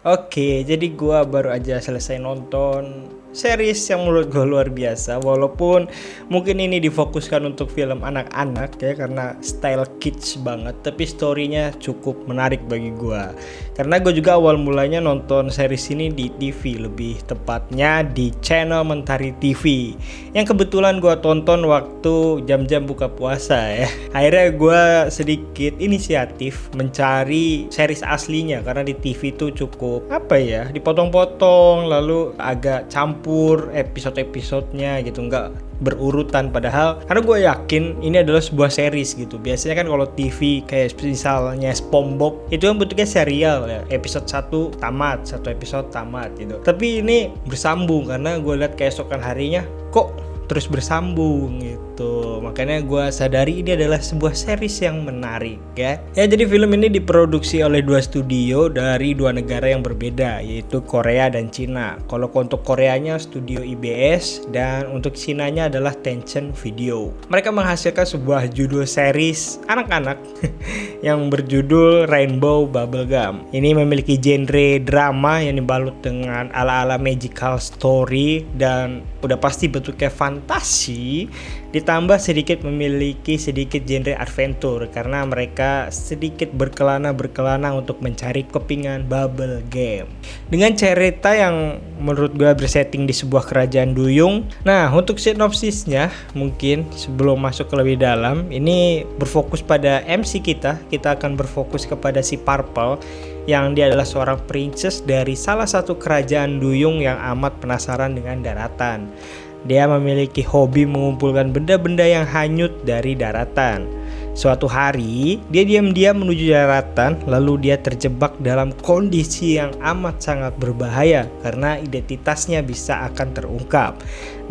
Oke, jadi gua baru aja selesai nonton series yang menurut gue luar biasa. Walaupun mungkin ini difokuskan untuk film anak-anak ya, karena style kids banget, tapi storynya cukup menarik bagi gua. Karena gue juga awal mulanya nonton series ini di TV, lebih tepatnya di channel Mentari TV, yang kebetulan gua tonton waktu jam-jam buka puasa ya. Akhirnya gua sedikit inisiatif mencari series aslinya, karena di TV itu cukup apa ya, dipotong-potong lalu agak campur episode-episodenya gitu, nggak berurutan. Padahal karena gue yakin ini adalah sebuah series gitu. Biasanya kan kalau TV kayak misalnya SpongeBob itu kan bentuknya serial ya, episode 1 tamat, satu episode tamat gitu. Tapi ini bersambung karena gue lihat keesokan harinya kok terus bersambung gitu. Makanya gue sadari ini adalah sebuah series yang menarik ya. Ya, jadi film ini diproduksi oleh dua studio dari dua negara yang berbeda, yaitu Korea dan Cina. Kalau untuk Koreanya studio IBS dan untuk Cinanya adalah Tencent Video. Mereka menghasilkan sebuah judul series anak-anak yang berjudul Rainbow Bubblegum. Ini memiliki genre drama yang dibalut dengan ala-ala magical story dan udah pasti bentuknya fantasi, ditambah sedikit memiliki sedikit genre adventure karena mereka sedikit berkelana untuk mencari kepingan bubble game dengan cerita yang menurut gue bersetting di sebuah kerajaan duyung. Nah, untuk sinopsisnya mungkin sebelum masuk ke lebih dalam, ini berfokus pada MC kita akan berfokus kepada si Purple, yang dia adalah seorang princess dari salah satu kerajaan duyung yang amat penasaran dengan daratan. Dia memiliki hobi mengumpulkan benda-benda yang hanyut dari daratan. Suatu hari, dia diam-diam menuju daratan, lalu dia terjebak dalam kondisi yang amat sangat berbahaya karena identitasnya bisa akan terungkap.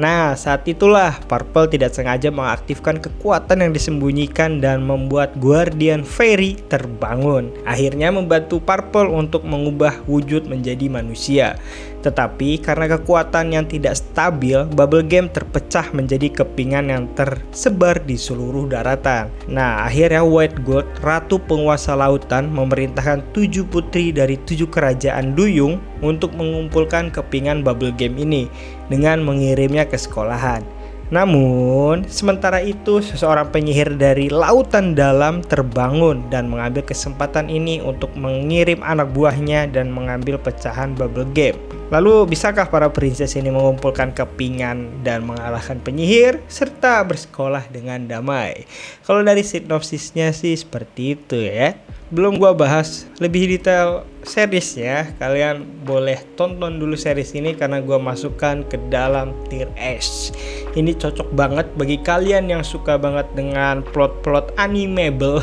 Nah, saat itulah Purple tidak sengaja mengaktifkan kekuatan yang disembunyikan dan membuat Guardian Fairy terbangun. Akhirnya membantu Purple untuk mengubah wujud menjadi manusia. Tetapi karena kekuatan yang tidak stabil, bubble game terpecah menjadi kepingan yang tersebar di seluruh daratan. Nah, akhirnya White Gold, ratu penguasa lautan, memerintahkan 7 putri dari 7 kerajaan duyung untuk mengumpulkan kepingan bubble game ini dengan mengirimnya ke sekolahan. Namun, sementara itu seseorang penyihir dari lautan dalam terbangun dan mengambil kesempatan ini untuk mengirim anak buahnya dan mengambil pecahan bubble game. Lalu, bisakah para princess ini mengumpulkan kepingan dan mengalahkan penyihir serta bersekolah dengan damai? Kalau dari sinopsisnya sih seperti itu ya. Belum gua bahas lebih detail seriesnya, kalian boleh tonton dulu series ini karena gua masukkan ke dalam tier S. Ini cocok banget bagi kalian yang suka banget dengan plot-plot animable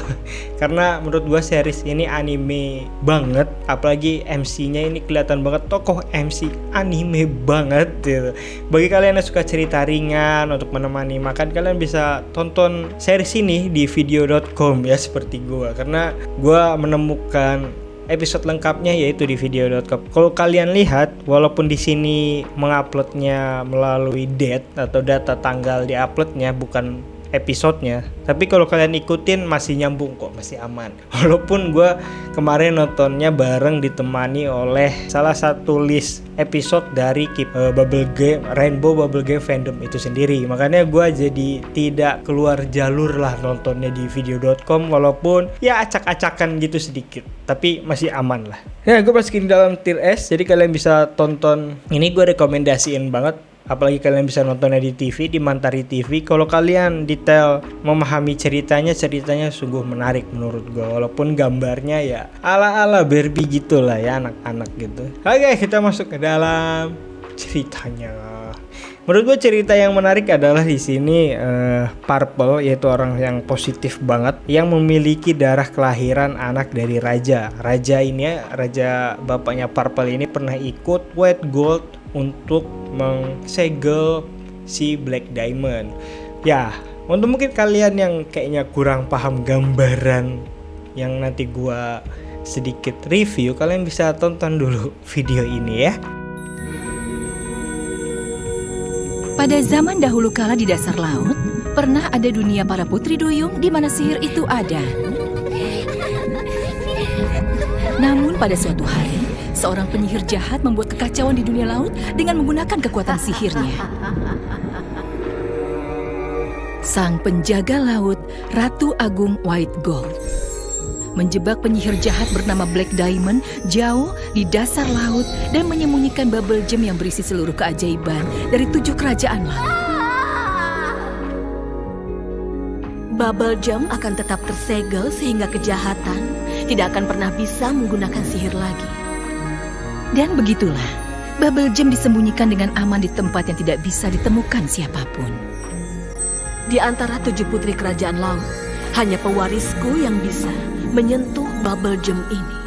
karena menurut gua series ini anime banget, apalagi MC-nya ini kelihatan banget tokoh MC anime banget gitu. Bagi kalian yang suka cerita ringan untuk menemani makan, kalian bisa tonton series ini di video.com ya, seperti gua, karena gua menemukan episode lengkapnya yaitu di video.com. Kalau kalian lihat, walaupun di sini menguploadnya melalui date atau data tanggal diuploadnya bukan episodenya, tapi kalau kalian ikutin masih nyambung kok, masih aman. Walaupun gue kemarin nontonnya bareng ditemani oleh salah satu list episode dari Bubble Game, Rainbow Bubble Game fandom itu sendiri, makanya gue jadi tidak keluar jalur lah nontonnya di video.com, walaupun ya acak-acakan gitu sedikit, tapi masih aman lah. Nah, gue masukin dalam tier S, jadi kalian bisa tonton ini, gue rekomendasiin banget. Apalagi kalian bisa nontonnya di TV, di Mentari TV. Kalau kalian detail memahami ceritanya sungguh menarik menurut gue. Walaupun gambarnya ya ala-ala Barbie gitu lah ya, anak-anak gitu. Oke, kita masuk ke dalam ceritanya. Menurut gue cerita yang menarik adalah di sini Purple, yaitu orang yang positif banget, yang memiliki darah kelahiran anak dari raja. Raja ini, raja bapaknya Purple ini pernah ikut White Gold untuk mengsegel si Black Diamond. Ya, untuk mungkin kalian yang kayaknya kurang paham gambaran yang nanti gua sedikit review, kalian bisa tonton dulu video ini ya. Pada zaman dahulu kala di dasar laut, pernah ada dunia para putri duyung di mana sihir itu ada. Namun pada suatu hari, seorang penyihir jahat membuat kekacauan di dunia laut dengan menggunakan kekuatan sihirnya. Sang penjaga laut, Ratu Agung White Gold, menjebak penyihir jahat bernama Black Diamond jauh di dasar laut dan menyembunyikan bubble gem yang berisi seluruh keajaiban dari 7 kerajaan laut. Bubble gem akan tetap tersegel sehingga kejahatan tidak akan pernah bisa menggunakan sihir lagi. Dan begitulah, bubble gem disembunyikan dengan aman di tempat yang tidak bisa ditemukan siapapun. Di antara 7 putri kerajaan laut, hanya pewarisku yang bisa menyentuh bubble gem ini.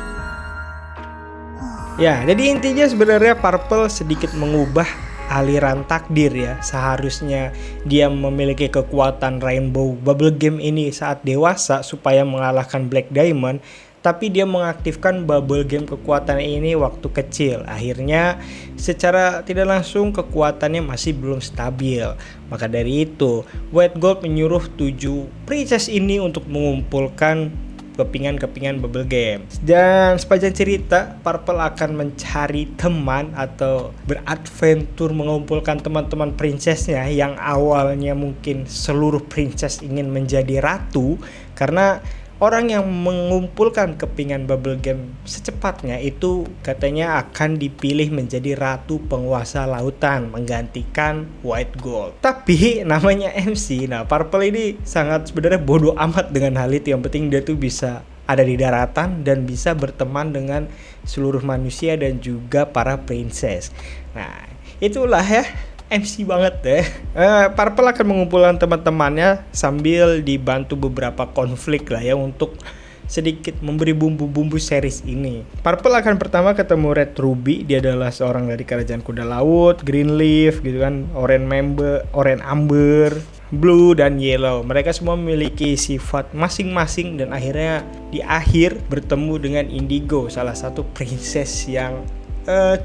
Ya, jadi intinya sebenarnya Purple sedikit mengubah aliran takdir ya. Seharusnya dia memiliki kekuatan Rainbow Bubble Gem ini saat dewasa supaya mengalahkan Black Diamond, tapi dia mengaktifkan Bubble Gem kekuatan ini waktu kecil. Akhirnya secara tidak langsung kekuatannya masih belum stabil. Maka dari itu White Gold menyuruh 7 princess ini untuk mengumpulkan kepingan-kepingan Bubble Gem. Dan sepanjang cerita Purple akan mencari teman atau beradventur mengumpulkan teman-teman princessnya yang awalnya mungkin seluruh princess ingin menjadi ratu, karena orang yang mengumpulkan kepingan Bubble Gem secepatnya itu katanya akan dipilih menjadi ratu penguasa lautan menggantikan White Gold. Tapi namanya MC, nah Purple ini sangat sebenarnya bodoh amat dengan hal itu. Yang penting dia tuh bisa ada di daratan dan bisa berteman dengan seluruh manusia dan juga para princess. Nah itulah ya, MC banget deh. Purple akan mengumpulkan teman-temannya sambil dibantu beberapa konflik lah ya untuk sedikit memberi bumbu-bumbu series ini. Purple akan pertama ketemu Red Ruby, dia adalah seorang dari kerajaan kuda laut, Greenleaf gitu kan, Orange Amber, Blue dan Yellow. Mereka semua memiliki sifat masing-masing dan akhirnya di akhir bertemu dengan Indigo, salah satu princess yang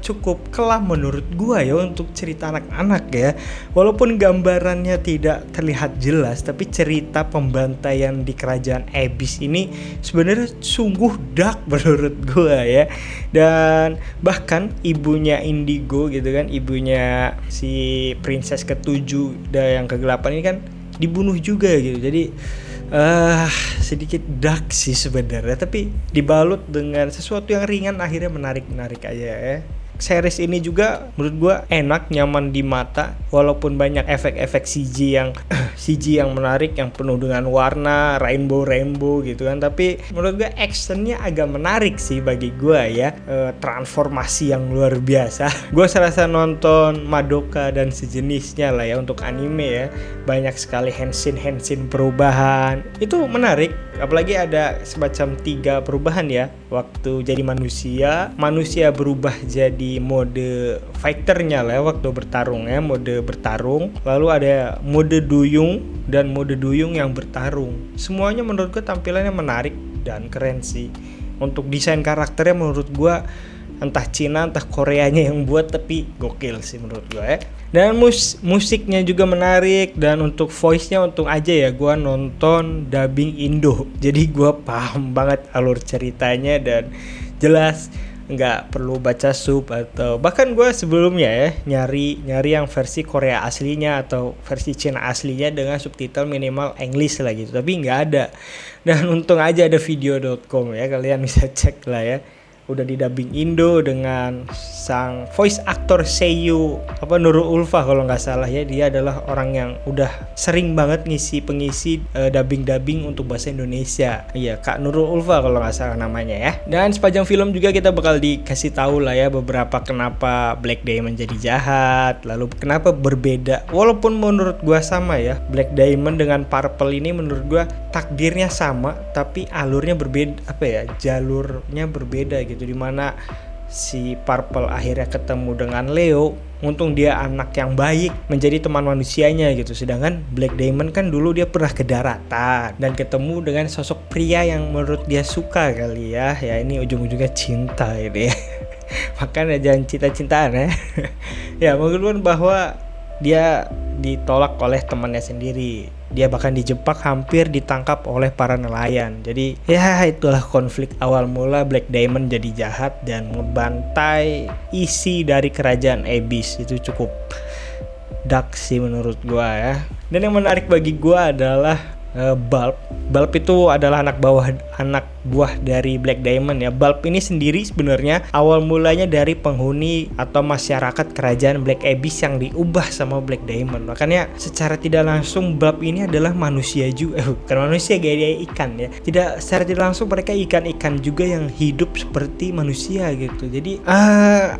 cukup kelam menurut gua ya untuk cerita anak-anak ya. Walaupun gambarannya tidak terlihat jelas, tapi cerita pembantaian di kerajaan Abyss ini sebenarnya sungguh dark menurut gua ya. Dan bahkan ibunya Indigo gitu kan, ibunya si princess ke-7 dan yang ke-8 ini kan dibunuh juga gitu. Jadi sedikit dark sih sebenarnya, tapi dibalut dengan sesuatu yang ringan akhirnya menarik aja ya. Series ini juga menurut gua enak, nyaman di mata, walaupun banyak efek-efek CG yang menarik, yang penuh dengan warna rainbow gitu kan, tapi menurut gua actionnya agak menarik sih bagi gua ya. Transformasi yang luar biasa. Gua serasa nonton Madoka dan sejenisnya lah ya untuk anime ya. Banyak sekali henshin perubahan, itu menarik. Apalagi ada semacam 3 perubahan ya. Waktu jadi manusia berubah jadi mode fighternya lah ya, waktu bertarung ya, mode bertarung. Lalu ada mode duyung dan mode duyung yang bertarung. Semuanya menurut gue tampilannya menarik dan keren sih. Untuk desain karakternya menurut gue entah Cina entah Koreanya yang buat, tapi gokil sih menurut gue ya. Dan musiknya juga menarik, dan untuk voice-nya untung aja ya gue nonton dubbing Indo, jadi gue paham banget alur ceritanya dan jelas nggak perlu baca sub, atau bahkan gue sebelumnya ya nyari yang versi Korea aslinya atau versi Cina aslinya dengan subtitle minimal English lah gitu, tapi nggak ada. Dan untung aja ada video.com ya, kalian bisa cek lah ya, udah didubbing Indo dengan sang voice actor Seiyu Nurul Ulfa kalau nggak salah ya. Dia adalah orang yang udah sering banget pengisi dubbing untuk bahasa Indonesia. Iya, Kak Nurul Ulfa kalau nggak salah namanya ya. Dan sepanjang film juga kita bakal dikasih tahu lah ya beberapa kenapa Black Diamond jadi jahat, lalu kenapa berbeda. Walaupun menurut gua sama ya, Black Diamond dengan Purple ini menurut gua takdirnya sama, tapi alurnya berbeda, jalurnya berbeda gitu, dimana si Purple akhirnya ketemu dengan Leo, untung dia anak yang baik menjadi teman manusianya gitu, sedangkan Black Diamond kan dulu dia pernah ke daratan dan ketemu dengan sosok pria yang menurut dia suka kali ya ini ujung-ujungnya cinta ini ya. Makanya jangan cinta-cintaan ya. Ya menurut bahwa dia ditolak oleh temannya sendiri. dia bahkan dijebak hampir ditangkap oleh para nelayan. Jadi ya itulah konflik awal mula Black Diamond jadi jahat dan ngebantai isi dari kerajaan Abyss. Itu cukup dark sih menurut gua ya. Dan yang menarik bagi gua adalah Bulb. Bulb itu adalah anak buah dari Black Diamond ya. Bulb ini sendiri sebenarnya awal mulanya dari penghuni atau masyarakat kerajaan Black Abyss yang diubah sama Black Diamond. Makanya secara tidak langsung Bulb ini adalah manusia juga, bukan manusia gaya ikan ya. Secara tidak langsung mereka ikan-ikan juga yang hidup seperti manusia gitu. Jadi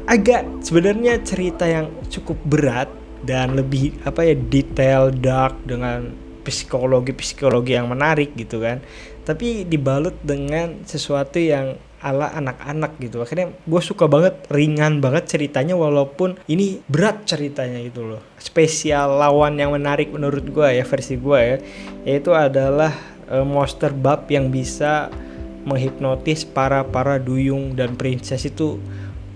agak sebenarnya cerita yang cukup berat dan lebih detail, dark, dengan psikologi yang menarik gitu kan, tapi dibalut dengan sesuatu yang ala anak-anak gitu. Akhirnya gue suka banget, ringan banget ceritanya walaupun ini berat ceritanya gitu loh. Spesial lawan yang menarik menurut gue ya, versi gue ya, yaitu adalah monster Bulb yang bisa menghipnotis para duyung dan princess. Itu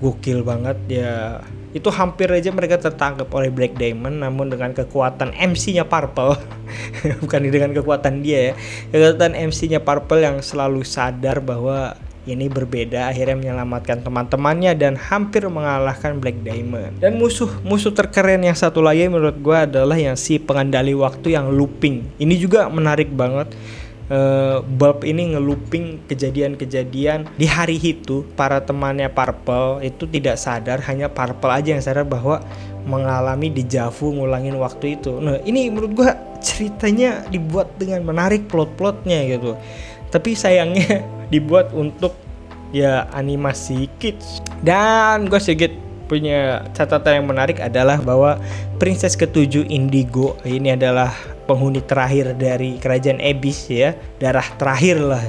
gokil banget ya. Itu hampir aja mereka tertangkap oleh Black Diamond, namun dengan kekuatan MC-nya Purple bukan dengan kekuatan dia ya, kekuatan MC-nya Purple yang selalu sadar bahwa ini berbeda, akhirnya menyelamatkan teman-temannya dan hampir mengalahkan Black Diamond. Dan musuh terkeren yang satu lagi menurut gue adalah yang si pengendali waktu yang looping. Ini juga menarik banget. Bulb ini ngelooping kejadian-kejadian di hari itu. Para temannya Purple itu tidak sadar, hanya Purple aja yang sadar bahwa mengalami dejavu ngulangin waktu itu. Nah ini menurut gua ceritanya dibuat dengan menarik, plot-plotnya gitu. Tapi sayangnya dibuat untuk ya animasi kids. Dan gue sedikit punya catatan yang menarik adalah bahwa Princess ke-7 Indigo ini adalah penghuni terakhir dari kerajaan Abyss ya, darah terakhir lah,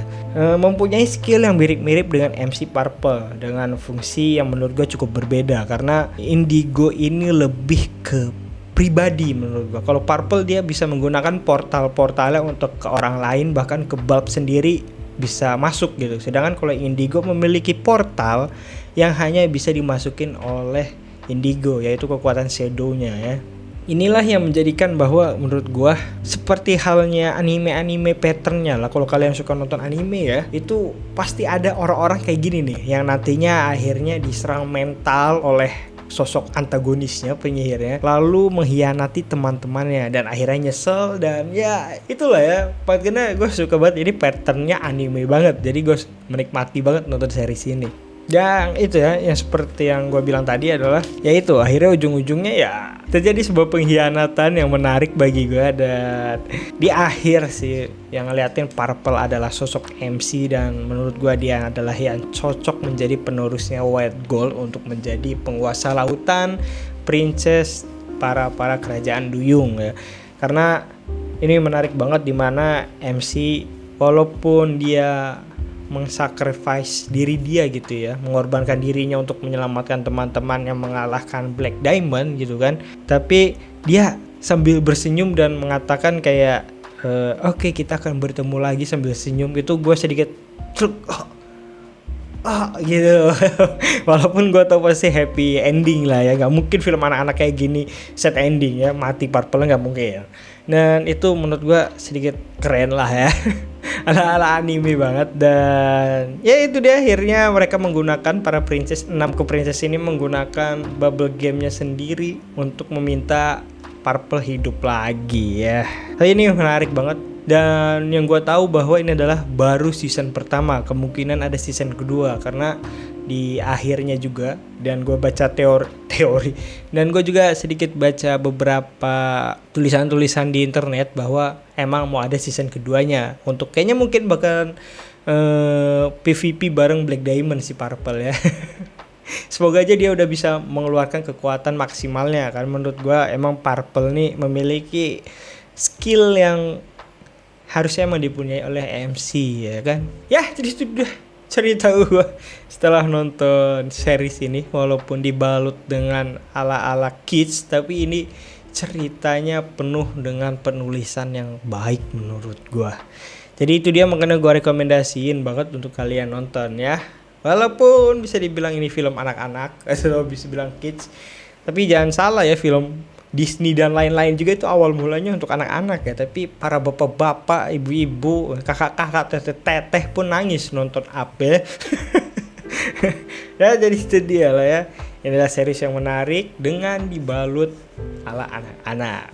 mempunyai skill yang mirip-mirip dengan MC Purple dengan fungsi yang menurut gue cukup berbeda, karena Indigo ini lebih ke pribadi menurut gue. Kalau Purple dia bisa menggunakan portalnya untuk ke orang lain, bahkan ke Bulb sendiri bisa masuk gitu. Sedangkan kalau Indigo memiliki portal yang hanya bisa dimasukin oleh Indigo, yaitu kekuatan shadow-nya ya. Inilah yang menjadikan bahwa menurut gua seperti halnya anime patternnya lah. Kalau kalian suka nonton anime ya, itu pasti ada orang-orang kayak gini nih yang nantinya akhirnya diserang mental oleh sosok antagonisnya, penyihirnya, lalu mengkhianati teman-temannya dan akhirnya nyesel. Dan ya itulah ya, karena gue suka banget ini patternnya anime banget, jadi gue menikmati banget nonton series ini. Yang itu ya, yang seperti yang gue bilang tadi adalah yaitu akhirnya ujung-ujungnya ya terjadi sebuah pengkhianatan yang menarik bagi gue. Dan di akhir sih yang ngeliatin Purple adalah sosok MC, dan menurut gue dia adalah yang cocok menjadi penerusnya White Gold untuk menjadi penguasa lautan, princess para kerajaan duyung ya. Karena ini menarik banget dimana MC walaupun dia mengsacrifice diri dia gitu ya, mengorbankan dirinya untuk menyelamatkan teman-teman yang mengalahkan Black Diamond gitu kan, tapi dia sambil bersenyum dan mengatakan kayak oke, kita akan bertemu lagi sambil senyum. Itu gue sedikit gitu walaupun gue tau pasti happy ending lah ya, gak mungkin film anak-anak kayak gini sad ending ya, mati Purple gak mungkin. Dan itu menurut gue sedikit keren lah ya ala anime banget. Dan ya itu dia, akhirnya mereka menggunakan para princess, 6 princess ini menggunakan bubble game-nya sendiri untuk meminta Purple hidup lagi ya. Tapi ini menarik banget. Dan yang gue tahu bahwa ini adalah baru season pertama, kemungkinan ada season kedua karena di akhirnya juga. Dan gue baca teori dan gue juga sedikit baca beberapa tulisan-tulisan di internet bahwa emang mau ada season keduanya, untuk kayaknya mungkin bakal PvP bareng Black Diamond si Purple ya. Semoga aja dia udah bisa mengeluarkan kekuatan maksimalnya, kan menurut gue emang Purple nih memiliki skill yang harusnya emang dipunyai oleh MC ya kan. Ya jadi itu udah cerita gue setelah nonton series ini, walaupun dibalut dengan ala-ala kids, tapi ini ceritanya penuh dengan penulisan yang baik menurut gue. Jadi itu dia, makanya gue rekomendasiin banget untuk kalian nonton ya. Walaupun bisa dibilang ini film anak-anak atau bisa bilang kids, tapi jangan salah ya, film Disney dan lain-lain juga itu awal mulanya untuk anak-anak ya, tapi para bapak-bapak, ibu-ibu, kakak-kakak, teteh-teteh pun nangis nonton Up ya. Jadi itu dia lah ya. Inilah series yang menarik dengan dibalut ala anak-anak.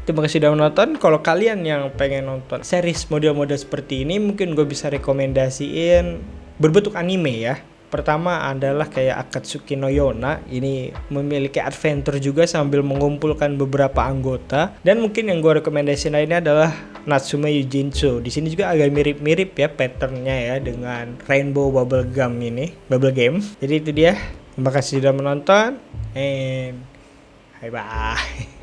Terima kasih sudah menonton. Kalau kalian yang pengen nonton series model-model seperti ini, mungkin gue bisa rekomendasiin berbentuk anime ya. Pertama adalah kayak Akatsuki no Yona. Ini memiliki adventure juga sambil mengumpulkan beberapa anggota. Dan mungkin yang gue rekomendasiin lainnya adalah Natsume Yujinsu. Di sini juga agak mirip-mirip ya patternnya ya dengan Rainbow Bubble Gum ini, Bubble Game. Jadi itu dia. Terima kasih sudah menonton and bye bye.